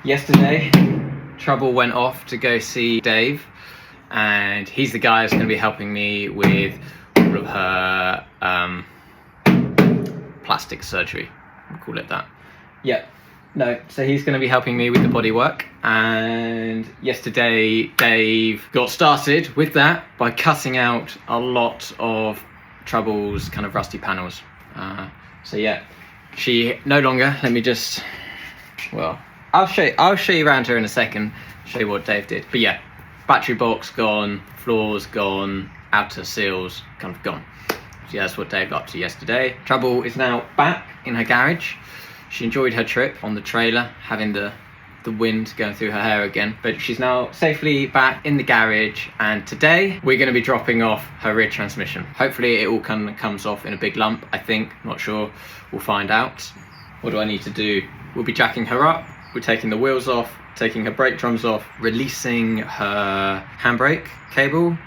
Yesterday, Trouble went off to go see Dave, and he's the guy who's going to be helping me with all of her plastic surgery, we'll call it that. Yeah, no, so he's going to be helping me with the bodywork, and yesterday Dave got started with that by cutting out a lot of Trouble's kind of rusty panels. So yeah, she no longer, let me just, well, I'll show you around here in a second, show you what Dave did. But yeah, battery box gone, floors gone, outer seals kind of gone. So yeah, that's what Dave got up to yesterday. Trouble is now back in her garage. She enjoyed her trip on the trailer, having the wind going through her hair again. But she's now safely back in the garage, and today we're going to be dropping off her rear transmission. Hopefully it all kind of comes off in a big lump, I think. Not sure. We'll find out. What do I need to do? We'll be jacking her up. We're taking the wheels off, taking her brake drums off, releasing her handbrake cable.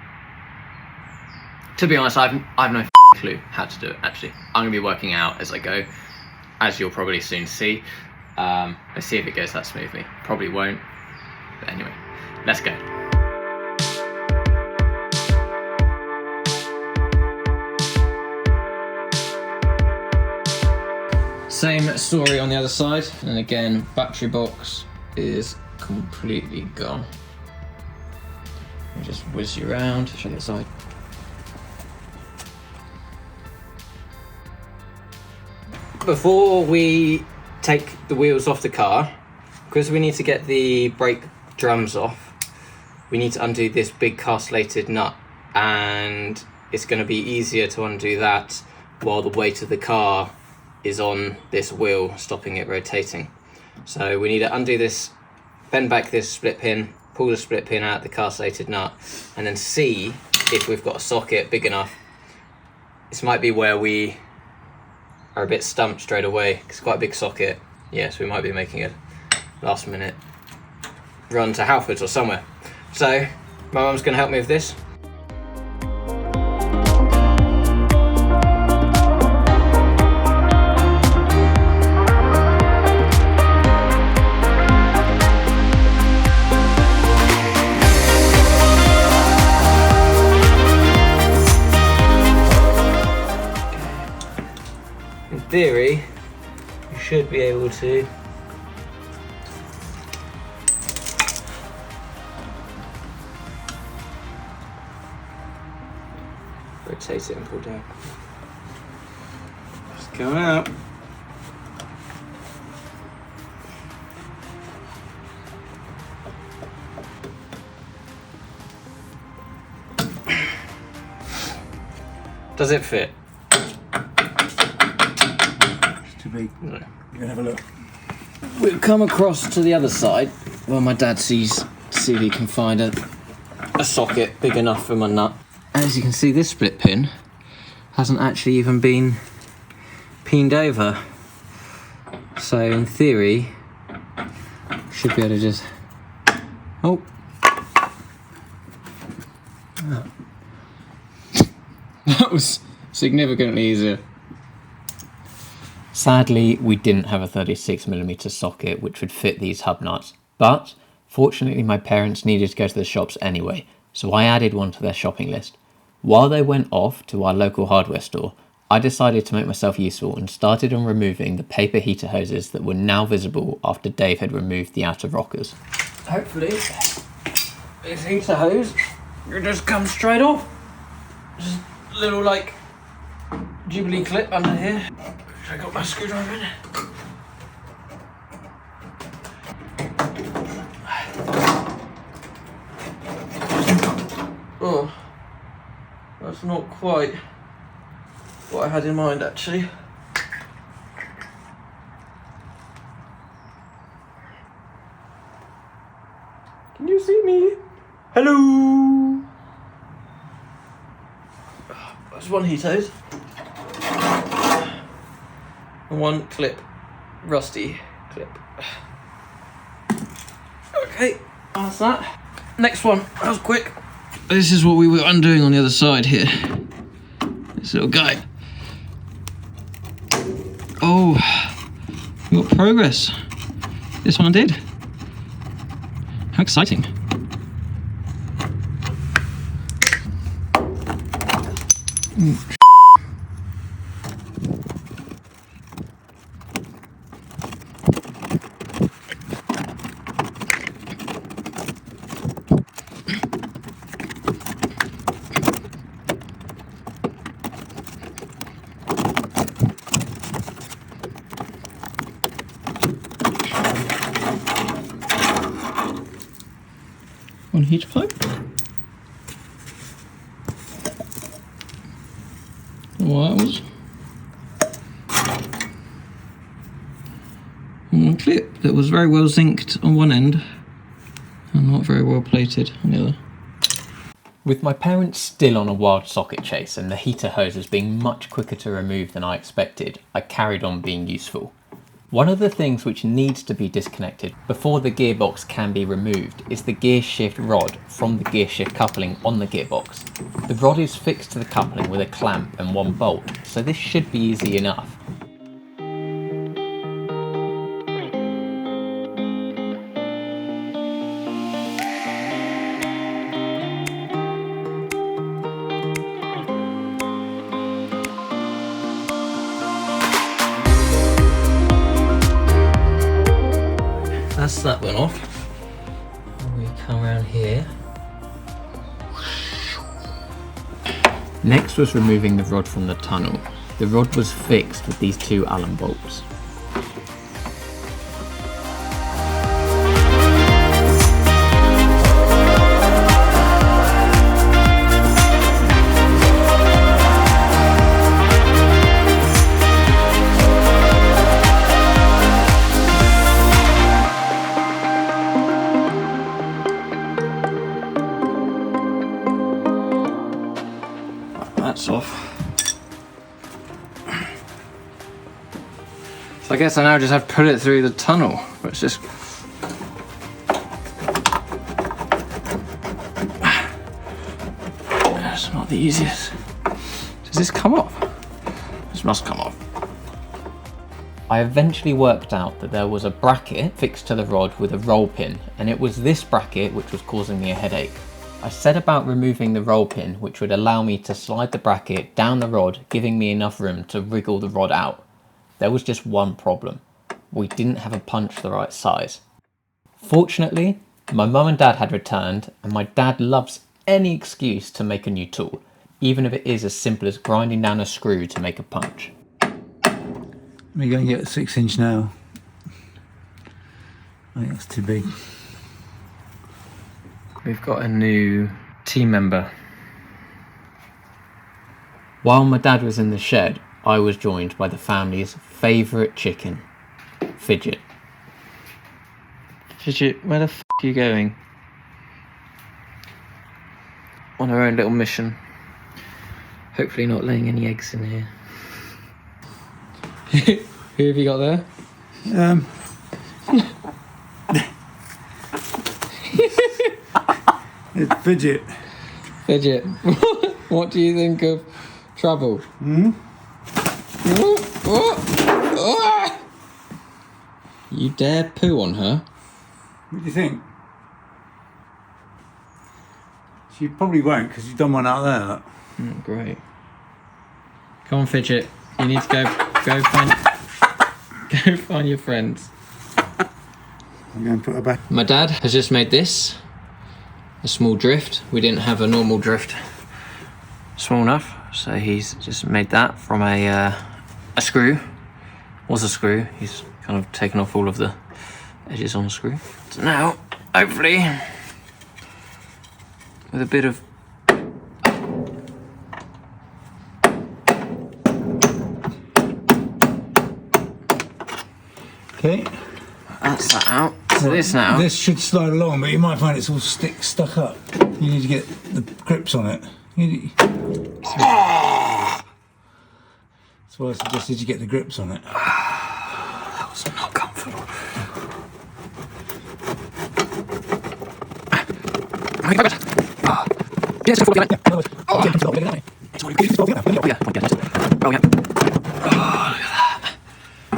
To be honest, I've no clue how to do it, actually. I'm going to be working out as I go, as you'll probably soon see. Let's see if it goes that smoothly. Probably won't. But anyway, let's go. Same story on the other side, and again, battery box is completely gone. Let me just whiz you around, show you the side. Before we take the wheels off the car, because we need to get the brake drums off, we need to undo this big castellated nut, and it's going to be easier to undo that while the weight of the car is on this wheel, stopping it rotating. So we need to undo this, bend back this split pin, pull the split pin out the castellated nut, and then see if we've got a socket big enough. This might be where we are a bit stumped straight away. It's quite a big socket. Yes, we might be making a last minute run to Halfords or somewhere. So my mum's going to help me with this. In theory, you should be able to rotate it and pull down. It's coming out. Does it fit? Too big. No. You can have a look. We've come across to the other side while my dad sees to see if he can find a socket big enough for my nut. As you can see, this split pin hasn't actually even been peened over. So in theory, should be able to just... Oh! That was significantly easier. Sadly, we didn't have a 36mm socket which would fit these hub nuts, but fortunately my parents needed to go to the shops anyway, so I added one to their shopping list. While they went off to our local hardware store, I decided to make myself useful and started on removing the paper heater hoses that were now visible after Dave had removed the outer rockers. Hopefully, this heater hose will just come straight off. Just a little like Jubilee clip under here. I got my screwdriver in. Oh, that's not quite what I had in mind actually. Can you see me? Hello! That's one heat hose. And one clip. Rusty clip. Okay, that's that. Next one. That was quick. This is what we were undoing on the other side here. This little guy. Oh, we got progress. This one did. How exciting. One heat pipe. Wires. And one clip that was very well zinced on one end and not very well plated on the other. With my parents still on a wild socket chase and the heater hoses being much quicker to remove than I expected, I carried on being useful. One of the things which needs to be disconnected before the gearbox can be removed is the gear shift rod from the gear shift coupling on the gearbox. The rod is fixed to the coupling with a clamp and one bolt, so this should be easy enough. That's that one off. We come around here. Next was removing the rod from the tunnel. The rod was fixed with these two Allen bolts. That's off. So I guess I now just have to put it through the tunnel, but it's just... That's not the easiest. Does this come off? This must come off. I eventually worked out that there was a bracket fixed to the rod with a roll pin, and it was this bracket which was causing me a headache. I set about removing the roll pin, which would allow me to slide the bracket down the rod, giving me enough room to wriggle the rod out. There was just one problem. We didn't have a punch the right size. Fortunately, my mum and dad had returned, and my dad loves any excuse to make a new tool, even if it is as simple as grinding down a screw to make a punch. We're going to get a 6-inch now. I think that's too big. We've got a new team member. While my dad was in the shed, I was joined by the family's favourite chicken, Fidget. Fidget, where the f*** are you going? On her own little mission. Hopefully not laying any eggs in here. Who have you got there? It's Fidget. Fidget, what do you think of trouble? Hmm? You dare poo on her? What do you think? She probably won't because you've done one out there. Look. Great. Come on, Fidget. You need to go find your friends. I'm going to put her back. My dad has just made this a small drift. We didn't have a normal drift small enough, so he's just made that from a screw. Was a screw. He's kind of taken off all of the edges on the screw. So now, hopefully, with a bit of Okay. that's that out. So this now. This should slide along, but you might find it's all stuck up. You need to get the grips on it. That's why I suggested you get the grips on it. That was not comfortable.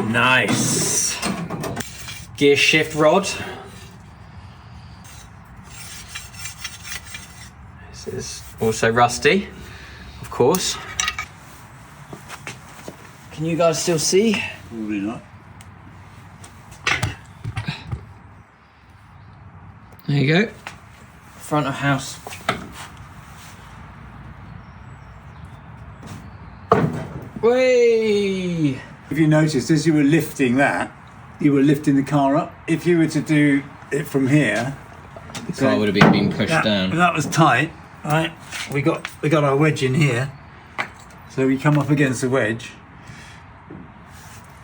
Nice. Gear shift rod. This is also rusty, of course. Can you guys still see? Probably not. There you go. Front of house. Whee! If you noticed, as you were lifting that, you were lifting the car up. If you were to do it from here, the car would have been being pushed down. That was tight, right? We got our wedge in here, so we come up against the wedge,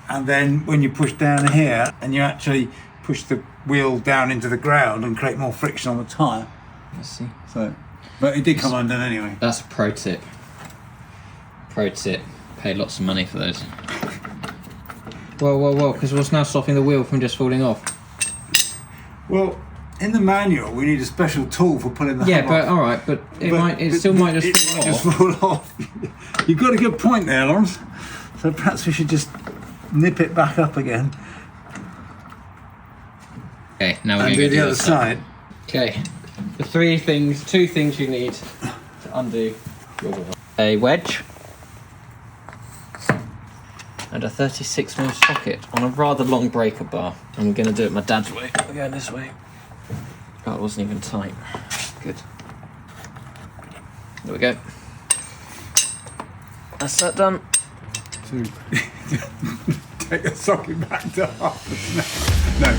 and then when you push down here, and you actually push the wheel down into the ground and create more friction on the tyre. Let's see. So, but it did come undone anyway. That's a pro tip. Pro tip. Paid lots of money for those. Whoa, because what's now stopping the wheel from just falling off? Well, in the manual, we need a special tool for pulling the Yeah, hub but off. alright, but it still might just fall off. You've got a good point there, Lawrence. So perhaps we should just nip it back up again Okay, now we're and going to do the other side. Okay, the two things you need to undo a wedge and a 36mm socket on a rather long breaker bar. I'm going to do it my dad's way. We're going this way. Oh, it wasn't even tight. Good. There we go. That's that done. So, take the socket back to half. No.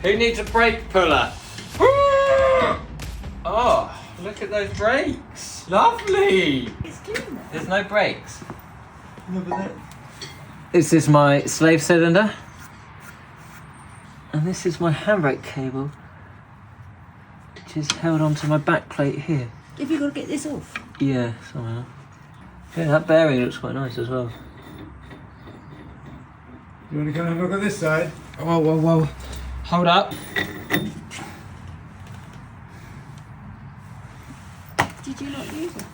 Who needs a brake puller? Oh, look at those brakes. Lovely. There's no brakes. This is my slave cylinder. And this is my handbrake cable, which is held onto my back plate here. Have you got to get this off? Yeah, somehow. Yeah, that bearing looks quite nice as well. You want to come and have a look at this side? Whoa. Hold up. Did you not use it?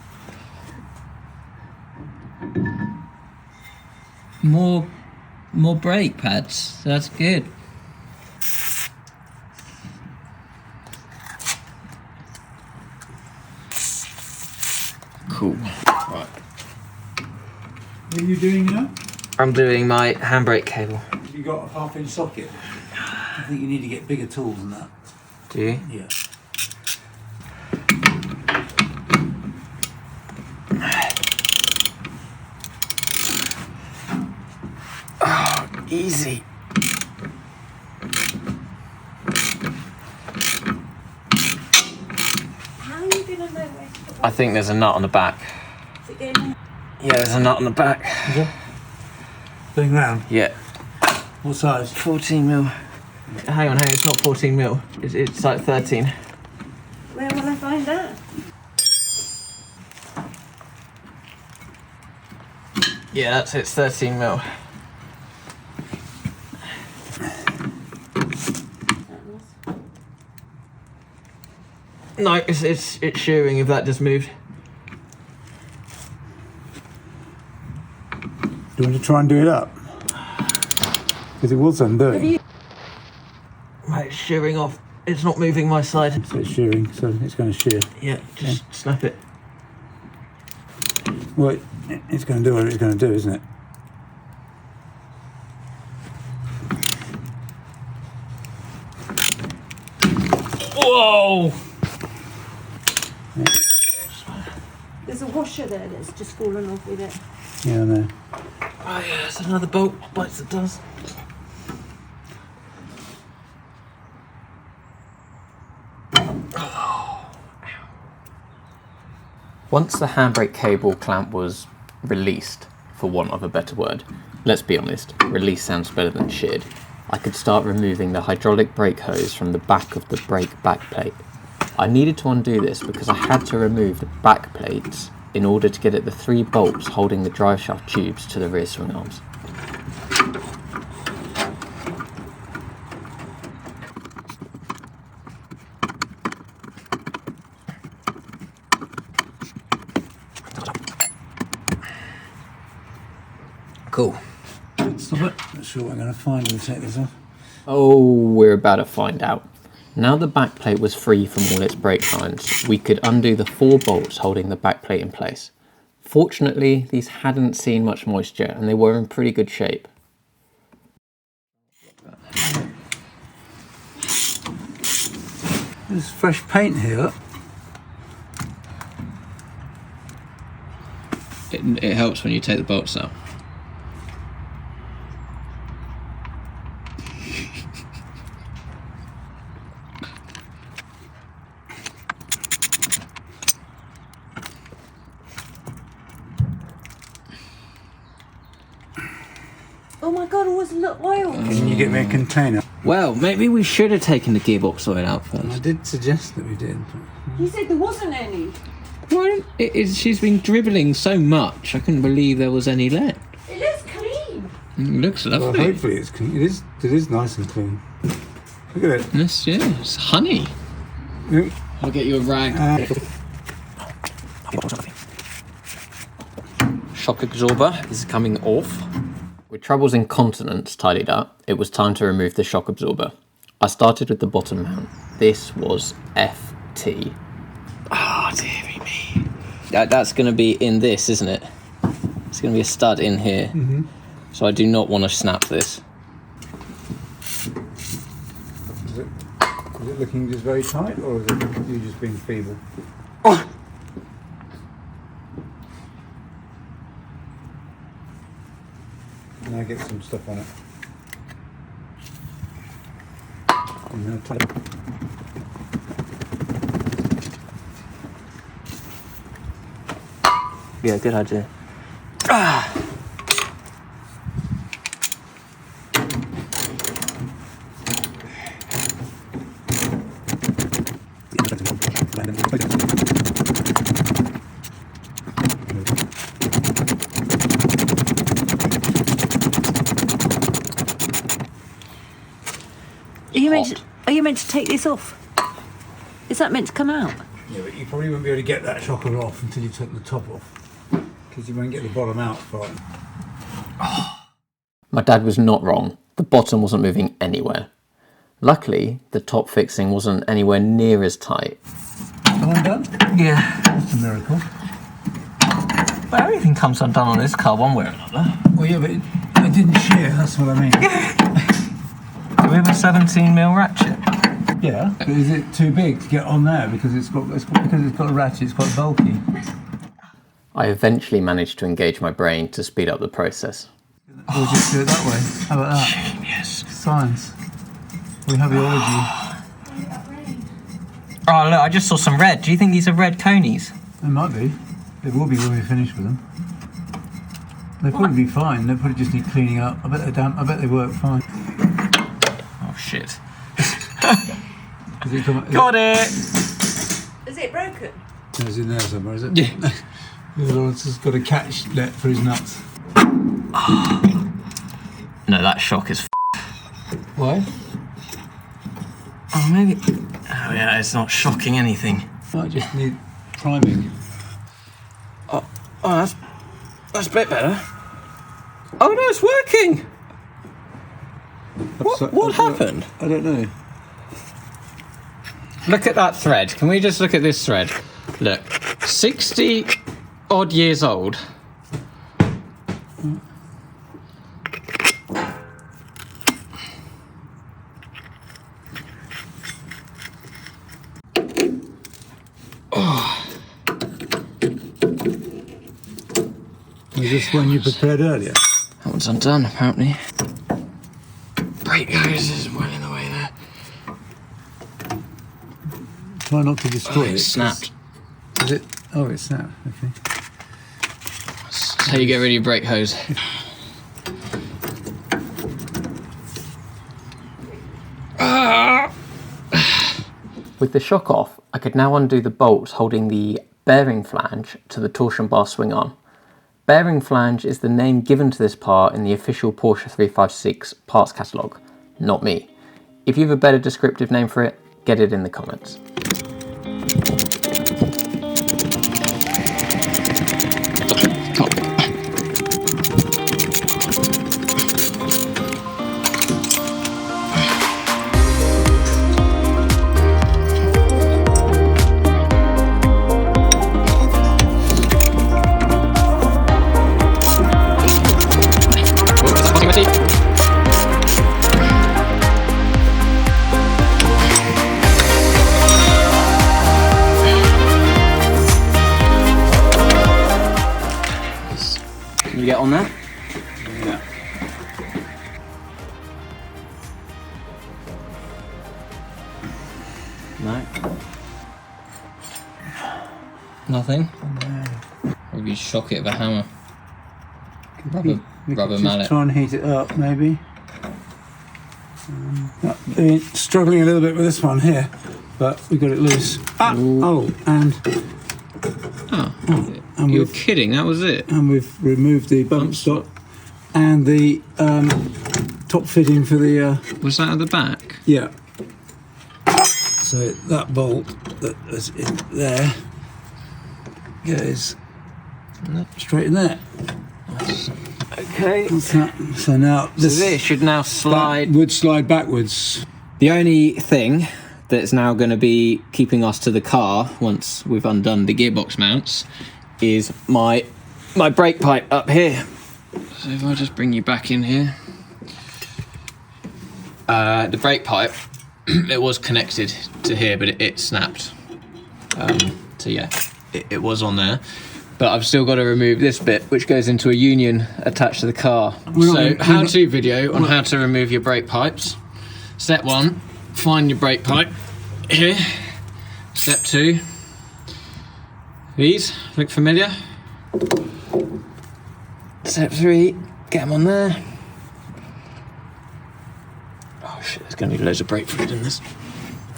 More brake pads. That's good. Cool. Right. What are you doing now? I'm doing my handbrake cable. Have you got a 1/2-inch socket? I think you need to get bigger tools than that. Do you? Yeah. Oh, easy. How are you going to know where to put I think there's a nut on the back. it again? Yeah, there's a nut on the back. Going round. Yeah. What size? 14mm. Hang on, it's not 14mm. It's like 13. Where will I find that? Yeah, it's 13mm. No, it's shearing if that just moved. Do you want to try and do it up? Because it was undoing. Right, it's shearing off. It's not moving my side. So it's shearing, so it's going to shear. Yeah, just snap it. Well, it's going to do what it's going to do, isn't it? Whoa! There's a washer there that's just fallen off with it. Yeah, I know. Oh yeah, there's another bolt. Bites the dust. Once the handbrake cable clamp was released, for want of a better word, let's be honest, release sounds better than should. I could start removing the hydraulic brake hose from the back of the brake backplate. I needed to undo this because I had to remove the back plates in order to get at the 3 bolts holding the driveshaft tubes to the rear swing arms. Cool. Stop it. Not sure what I'm going to find when we take this off. Oh, we're about to find out. Now the backplate was free from all its brake lines, we could undo the 4 bolts holding the backplate in place. Fortunately, these hadn't seen much moisture and they were in pretty good shape. There's fresh paint here. It helps when you take the bolts out. Oh my god, all this oil. Can you get me a container? Well, maybe we should have taken the gearbox oil out first. I did suggest that we did. You said there wasn't any. Well, she's been dribbling so much, I couldn't believe there was any left. It looks clean. It looks Well, lovely. hopefully it's clean. It is nice and clean. Look at it. Yes, yeah, it's honey. Look. I'll get you a rag. Shock absorber is coming off. With troubles in continents tidied up, it was time to remove the shock absorber. I started with the bottom mount. This was FT. Oh, dearie me. That's going to be in this, isn't it? It's going to be a stud in here. Mm-hmm. So I do not want to snap this. Is it looking just very tight, or is it you just being feeble? Oh. And I get some stuff on it. And then I'll tie it. Yeah, good idea. Are you meant to take this off? Is that meant to come out? Yeah, but you probably won't be able to get that shocker off until you take the top off, because you won't get the bottom out fine. My dad was not wrong. The bottom wasn't moving anywhere. Luckily, the top fixing wasn't anywhere near as tight. All undone? Yeah. That's a miracle. Well, everything comes undone on this car one way or another. Well, yeah, but it didn't shear, that's what I mean. Do we have a 17mm ratchet? Yeah, but is it too big to get on there because it's got a ratchet? It's quite bulky. I eventually managed to engage my brain to speed up the process. We'll just do it that way. How about that? Genius. Science. We have the ology. Oh look, I just saw some red. Do you think these are red conies? They might be. They will be when we finish with them. They'll probably be fine. They'll probably just need cleaning up. I bet they're damp. I bet they work fine. Oh shit. Got it! Is it broken? It's in there somewhere, is it? Yeah. Lawrence has got a catch net for his nuts. No, that shock is Why? Oh, maybe... Oh yeah, it's not shocking anything. Might just need priming. Oh, that's a bit better. Oh no, it's working! What happened? I don't know. Look at that thread. Can we just look at this thread? Look, 60 odd years old. Was this one you prepared earlier? That one's undone, apparently. Brake hose is well in the way there. Try not to destroy it. It's snapped. Is it? Oh, it's snapped. Okay. That's how you get rid of your brake hose. With the shock off, I could now undo the bolts holding the bearing flange to the torsion bar swing arm. Bearing flange is the name given to this part in the official Porsche 356 parts catalogue, not me. If you have a better descriptive name for it, get it in the comments. Can you get on there? Yeah. No. Nothing? Maybe shock it with a hammer. We Rubber could mallet. just try and heat it up, maybe. Struggling a little bit with this one here, but we got it loose. Oh, and You're kidding, that was it? and we've removed the bump stop and the top fitting for the Was that at the back? yeah. So that bolt that is in there goes straight in there. Okay. That's that. So now This should now slide. would slide backwards. The only thing that's now going to be keeping us to the car once we've undone the gearbox mounts is my brake pipe up here. So if I just bring you back in here. The brake pipe, it was connected to here, but it snapped. So yeah, it was on there. But I've still got to remove this bit, which goes into a union attached to the car. So how-to video on how to remove your brake pipes. Step 1, find your brake pipe here. Step 2, these look familiar. Step 3, get them on there. Oh shit, there's going to be loads of brake fluid in this.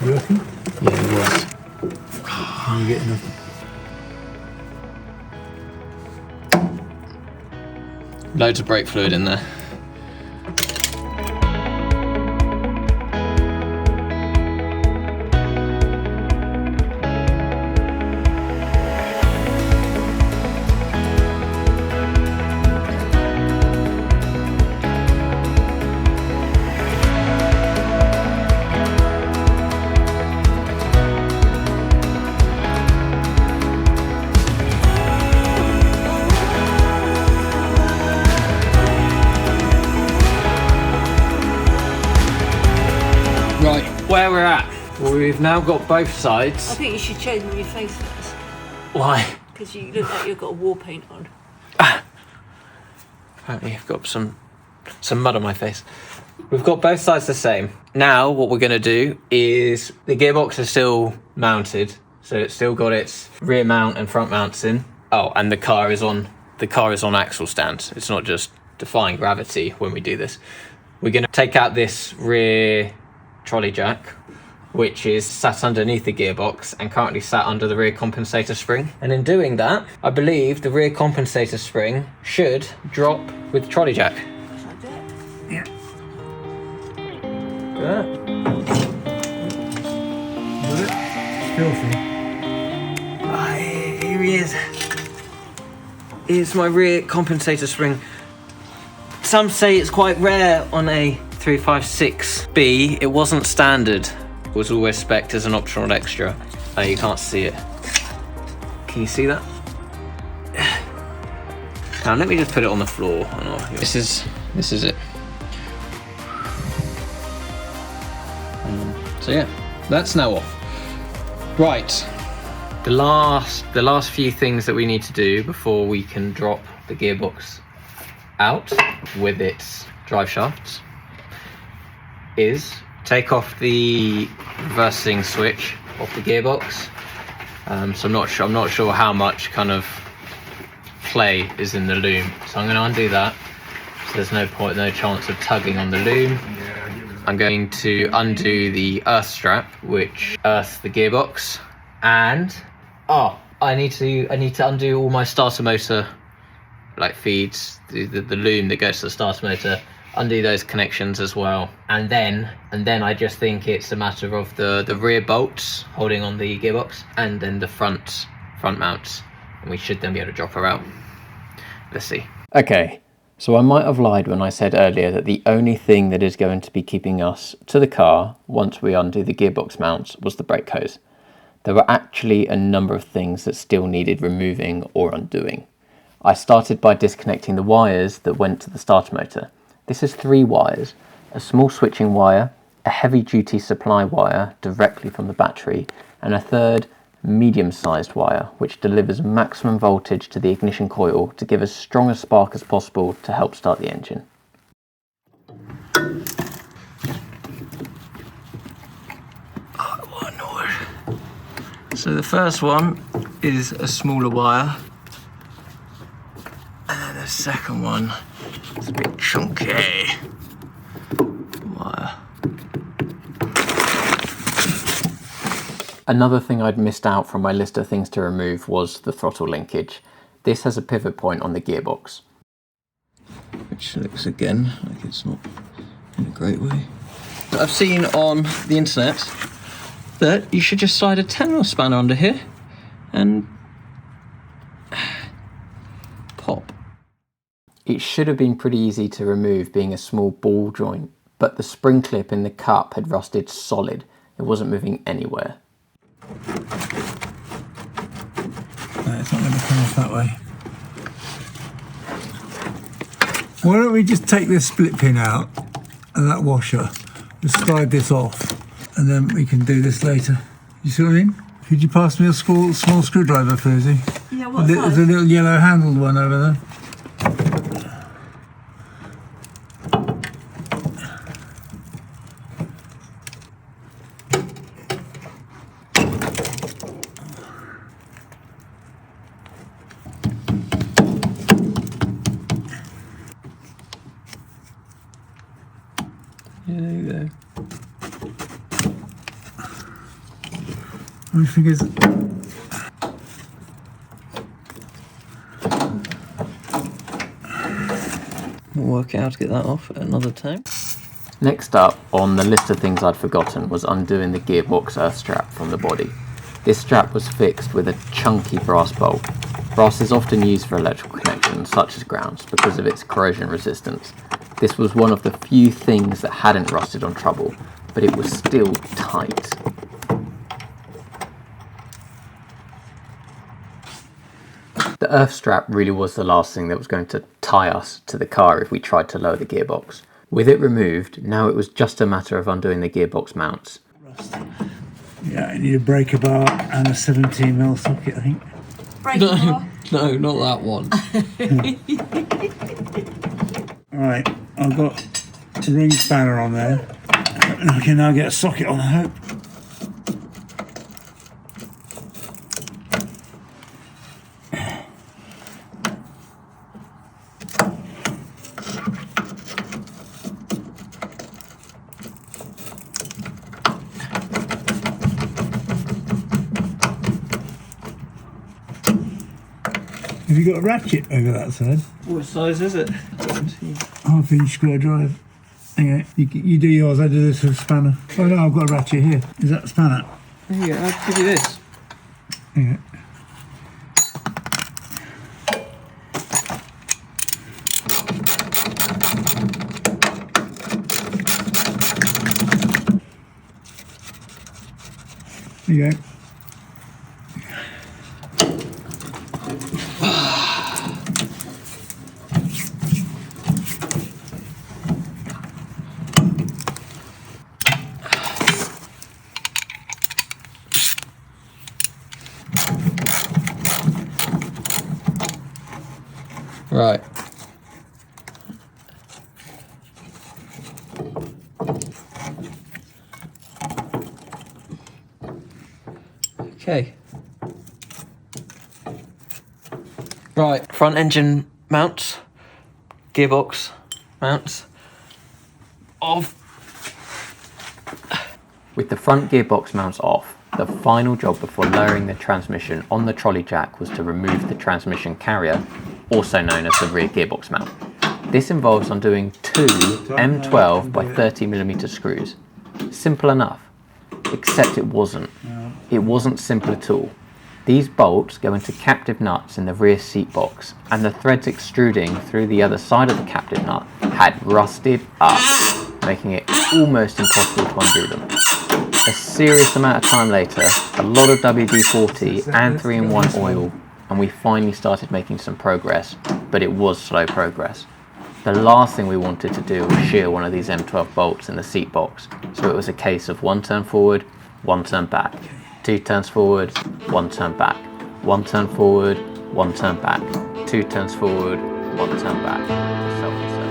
You reckon? Yeah, there was. Can you get enough? Loads of brake fluid in there. Right, where we're at. Well, we've now got both I sides. think you should change your face first, Why? because you look like you've got war paint on. Apparently I've got some mud on my face. We've got both sides the same. Now what we're going to do is the gearbox is still mounted, so it's still got its rear mount and front mounts in. Oh, and the car is on axle stands. It's not just defying gravity when we do this. We're going to take out this rear trolley jack, which is sat underneath the gearbox and currently sat under the rear compensator spring. And in doing that, I believe the rear compensator spring should drop with the trolley jack. That's like that. Yeah. Yeah. Got it? Filthy. Ah, here he is. Here's my rear compensator spring. Some say it's quite rare on a 356B. It wasn't standard. It was always spec'd as an optional extra. Oh, you can't see it. Can you see that? Now let me just put it on the floor. This is it. So yeah, that's now off. Right. The last few things that we need to do before we can drop the gearbox out with its drive shafts is take off the reversing switch off the gearbox. So I'm not sure how much kind of play is in the loom. So I'm going to undo that. So there's no chance of tugging on the loom. I'm going to undo the earth strap, which earths the gearbox, and I need to undo all my starter motor like feeds, the loom that goes to the starter motor, undo those connections as well, and then I just think it's a matter of the rear bolts holding on the gearbox, and then the front mounts, and we should then be able to drop her out. Let's see. Okay, so I might have lied when I said earlier that the only thing that is going to be keeping us to the car once we undo the gearbox mounts was the brake hose. There were actually a number of things that still needed removing or undoing. I started by disconnecting the wires that went to the starter motor. This is 3 wires, a small switching wire, a heavy duty supply wire directly from the battery, and a third medium-sized wire which delivers maximum voltage to the ignition coil to give as strong a spark as possible to help start the engine. Oh, what a noise. So the first one is a smaller wire, and then the second one is a bit chunky wire. Another thing I'd missed out from my list of things to remove was the throttle linkage. This has a pivot point on the gearbox, which looks again like it's not in a great way. But I've seen on the internet that you should just slide a 10mm spanner under here and pop. It should have been pretty easy to remove, being a small ball joint, but the spring clip in the cup had rusted solid. It wasn't moving anywhere. No, it's not going to come off that way. Why don't we just take this split pin out and that washer, just slide this off, and then we can do this later. You see what I mean? Could you pass me a small screwdriver, Fuzi? Yeah, what There's a little yellow handled one over there. Yeah, there you go. I think it's... We'll work out how to get that off at another time. Next up on the list of things I'd forgotten was undoing the gearbox earth strap from the body. This strap was fixed with a chunky brass bolt. Brass is often used for electrical connections such as grounds because of its corrosion resistance. This was one of the few things that hadn't rusted on trouble, but it was still tight. The earth strap really was the last thing that was going to tie us to the car if we tried to lower the gearbox. With it removed, now it was just a matter of undoing the gearbox mounts. Yeah, I need a breaker bar and a 17mm socket, I think. breaking bar. No, not that one. Alright, I've got a ring spanner on there. And I can now get a socket on, I hope. Have you got a ratchet over that side? What size is it? Half-inch square drive. Okay, you do yours, I do this with a spanner. Oh no, I've got a ratchet here. Is that a spanner? There you go, I'll give you this. Okay. There you go. Right. Okay. Right, front engine mounts, gearbox mounts of With the front gearbox mounts off, the final job before lowering the transmission on the trolley jack was to remove the transmission carrier, also known as the rear gearbox mount. This involves undoing two M12 by 30mm screws. Simple enough, except it wasn't. It wasn't simple at all. These bolts go into captive nuts in the rear seat box, and the threads extruding through the other side of the captive nut had rusted up, making it almost impossible to undo them. A serious amount of time later, a lot of WD-40 and 3-in-1 oil, and we finally started making some progress, but it was slow progress. The last thing we wanted to do was shear one of these M12 bolts in the seat box, so it was a case of 1 turn forward, 1 turn back, 2 turns forward, 1 turn back, 1 turn forward, 1 turn back, 2 turns forward, 1 turn back, so on and so forth.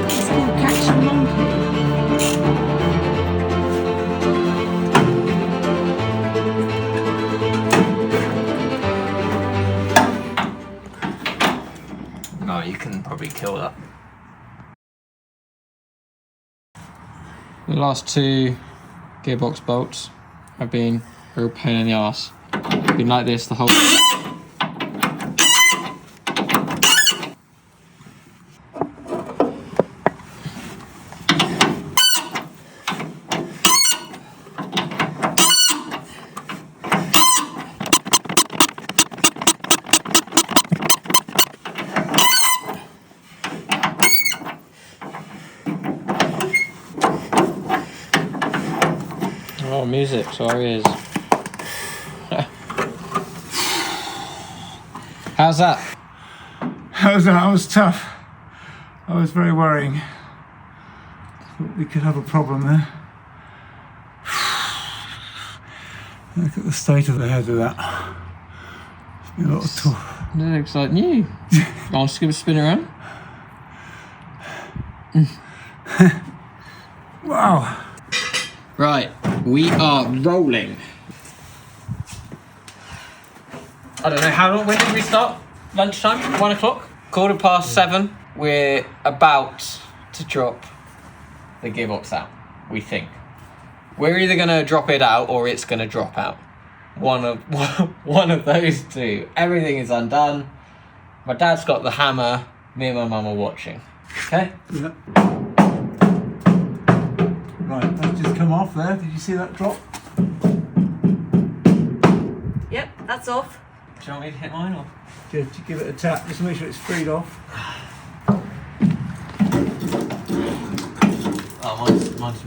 It's called catch a monkey. No, you can probably kill that. The last two gearbox bolts have been a real pain in the arse. Been like this the whole Oh, music, sorry. How's that? That was tough. I was very worrying. Thought we could have a problem there. Look at the state of the head of that. It's been a lot of talk. That looks like new. I'll just give it a spin around. Wow. Right, we are rolling. I don't know how long, when did we start? Lunchtime? 1 o'clock? 7:15. We're about to drop the gearbox out, we think. We're either going to drop it out or it's going to drop out. One of those two. Everything is undone. My dad's got the hammer. Me and my mum are watching. Okay? Yeah. Right, that's just come off there. Did you see that drop? Yep, that's off. Do you want me to hit mine or? Just give it a tap, just make sure it's freed off. Oh, mine's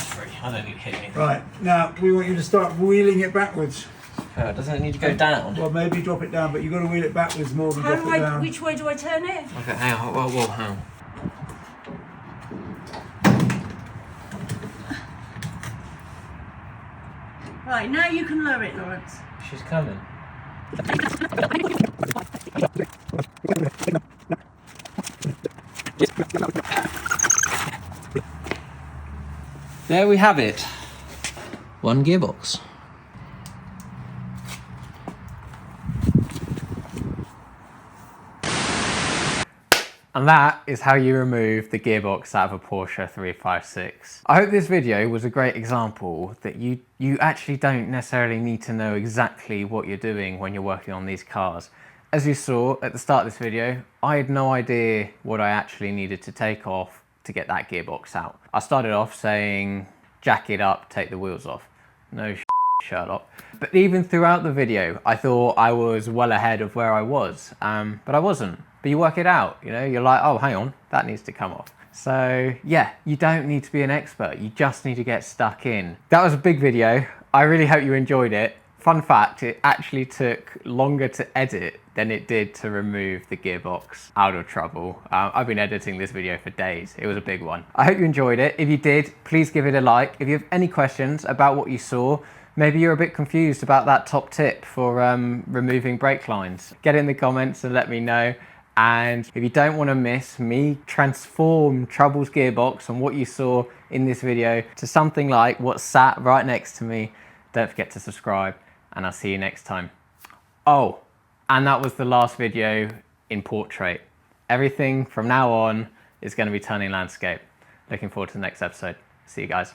free. I don't need to hit anything. Right, now we want you to start wheeling it backwards. Doesn't it need to go down? Well, maybe drop it down, but you've got to wheel it backwards more than How drop do it down. which way do I turn it? Okay, hang on. Whoa, hang on. Right, now you can lower it, Lawrence. She's coming. There we have it. One gearbox. And that is how you remove the gearbox out of a Porsche 356. I hope this video was a great example that you actually don't necessarily need to know exactly what you're doing when you're working on these cars. As you saw at the start of this video, I had no idea what I actually needed to take off to get that gearbox out. I started off saying, jack it up, take the wheels off. No Sherlock. But even throughout the video, I thought I was well ahead of where I was, but I wasn't. but you work it out, you know, you're like, oh, hang on, that needs to come off. So yeah, you don't need to be an expert, you just need to get stuck in. That was a big video. I really hope you enjoyed it. Fun fact, it actually took longer to edit than it did to remove the gearbox out of trouble. I've been editing this video for days. It was a big one. I hope you enjoyed it. If you did, please give it a like. If you have any questions about what you saw, maybe you're a bit confused about that top tip for removing brake lines, get in the comments and let me know. And if you don't want to miss me transform Trouble's gearbox and what you saw in this video to something like what's sat right next to me, don't forget to subscribe, and I'll see you next time. Oh, and that was the last video in portrait. Everything from now on is going to be turning landscape. Looking forward to the next episode. See you guys.